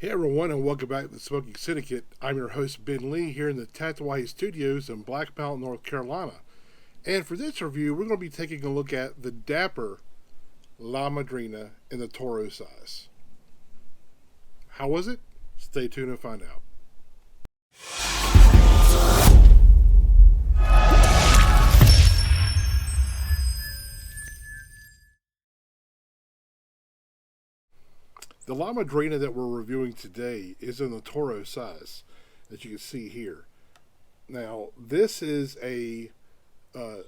Hey everyone, and welcome back to the Smoking Syndicate. I'm your host Ben Lee here in the Tatawai Studios in Black Mountain, North Carolina. And for this review, we're going to be taking a look at the Dapper La Madrina in the Toro size. How was it? Stay tuned and find out. The La Madrina that we're reviewing today is in the Toro size, as you can see here. Now, this is a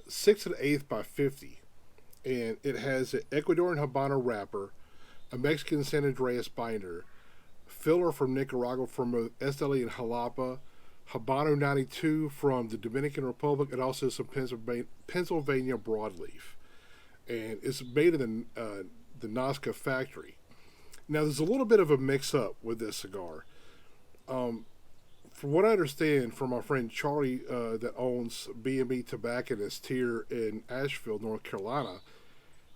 6 1/8 by 50, and it has an Ecuadorian Habano wrapper, a Mexican San Andreas binder, filler from Nicaragua from both Esteli and Jalapa, Habano 92 from the Dominican Republic, and also some Pennsylvania broadleaf. And it's made in the Nazca factory. Now, there's a little bit of a mix-up with this cigar. From what I understand from my friend Charlie that owns B Tobacconists here in Asheville, North Carolina,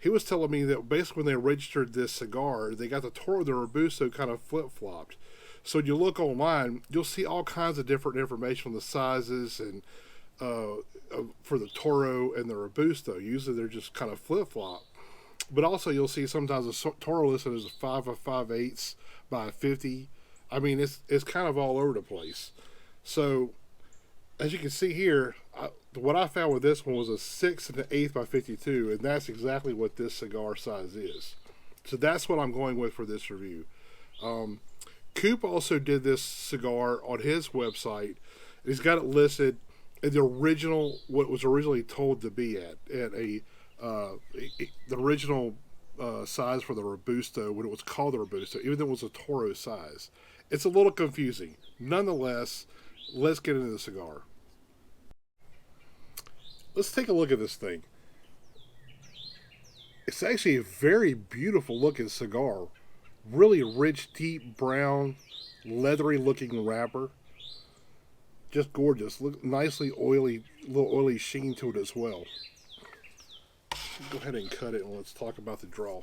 he was telling me that basically when they registered this cigar, they got the Toro and the Robusto kind of flip-flopped. So when you look online, you'll see all kinds of different information on the sizes and for the Toro and the Robusto. Usually they're just kind of flip-flop. But also you'll see sometimes a Toro listed as a 5 5/8 by 50. I mean, it's kind of all over the place. So, as you can see here, what I found with this one was a 6 1/8 by 52, and that's exactly what this cigar size is. So that's what I'm going with for this review. Coop also did this cigar on his website. He's got it listed in the original, what was originally told to be at the original size for the Robusto when it was called the Robusto, even though it was a Toro size. It's a little confusing. Nonetheless, let's get into the cigar. Let's take a look at this thing. It's actually a very beautiful looking cigar. Really rich, deep brown, leathery looking wrapper. Just gorgeous. Look, nicely oily, little oily sheen to it as well. Go ahead and cut it and let's talk about the draw.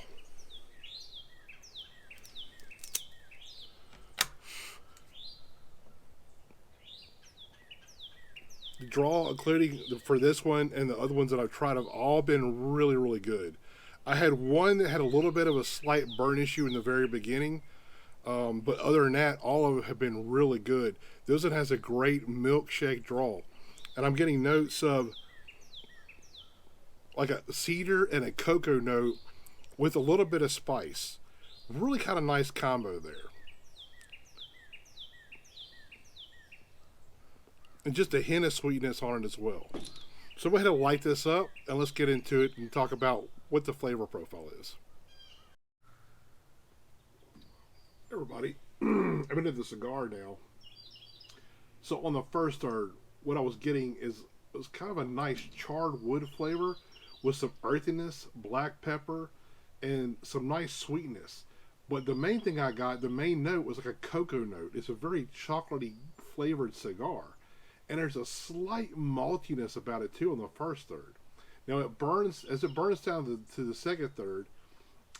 The draw, including for this one and the other ones that I've tried, have all been really, really good. I had one that had a little bit of a slight burn issue in the very beginning, but other than that, all of them have been really good. This one has a great milkshake draw, and I'm getting notes of like a cedar and a cocoa note with a little bit of spice. Really kind of nice combo there. And just a hint of sweetness on it as well. So go ahead and light this up and let's get into it and talk about what the flavor profile is. Hey everybody, I'm into the cigar now. So on the first third, what I was getting was kind of a nice charred wood flavor with some earthiness, black pepper, and some nice sweetness. But the main thing I got, the main note, was like a cocoa note. It's a very chocolatey flavored cigar. And there's a slight maltiness about it too on the first third. Now it burns, as it burns down to the second third,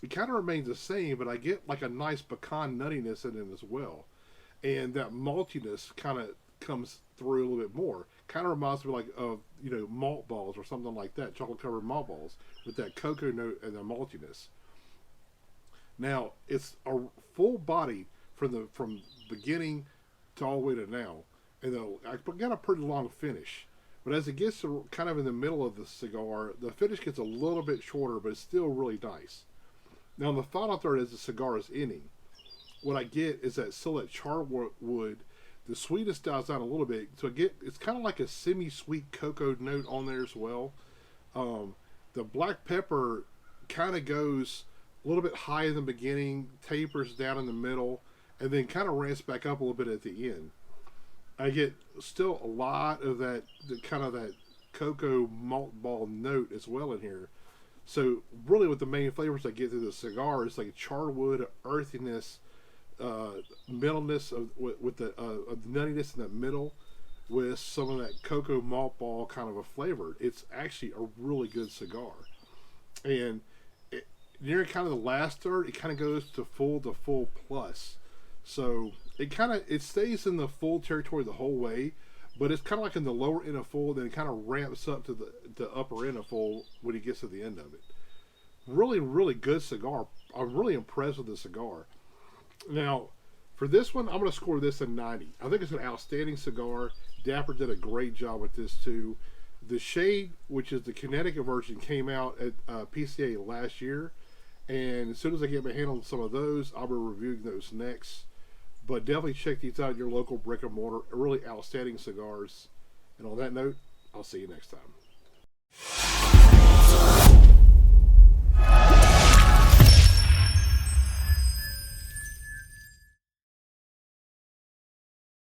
it kind of remains the same, but I get like a nice pecan nuttiness in it as well. And that maltiness kind of comes through a little bit more. Kind of reminds me like of malt balls or something like that, chocolate covered malt balls with that cocoa note and the maltiness. Now it's a full body from beginning to all the way to now, and I got a pretty long finish. But as it gets to kind of in the middle of the cigar, the finish gets a little bit shorter, but it's still really nice. Now in the final third, as the cigar is ending, what I get is that still that charwood. The sweetness dies down a little bit, so it's kind of like a semi-sweet cocoa note on there as well. The black pepper kind of goes a little bit high in the beginning, tapers down in the middle, and then kind of ramps back up a little bit at the end. I get still a lot of that kind of that cocoa malt ball note as well in here. So really, what the main flavors I get through the cigar is like charwood, earthiness, middleness with the nuttiness in the middle, with some of that cocoa malt ball kind of a flavor. It's actually a really good cigar, and near kind of the last third, it kind of goes to full plus. So it stays in the full territory the whole way, but it's kind of like in the lower end of full, then it kind of ramps up to the upper end of full when it gets to the end of it. Really, really good cigar. I'm really impressed with the cigar. Now, for this one, I'm going to score this a 90. I think it's an outstanding cigar. Dapper did a great job with this too. The shade, which is the Connecticut version, came out at PCA last year, and as soon as I get my hand on some of those, I'll be reviewing those next. But definitely check these out at your local brick and mortar. Really outstanding cigars. And on that note, I'll see you next time.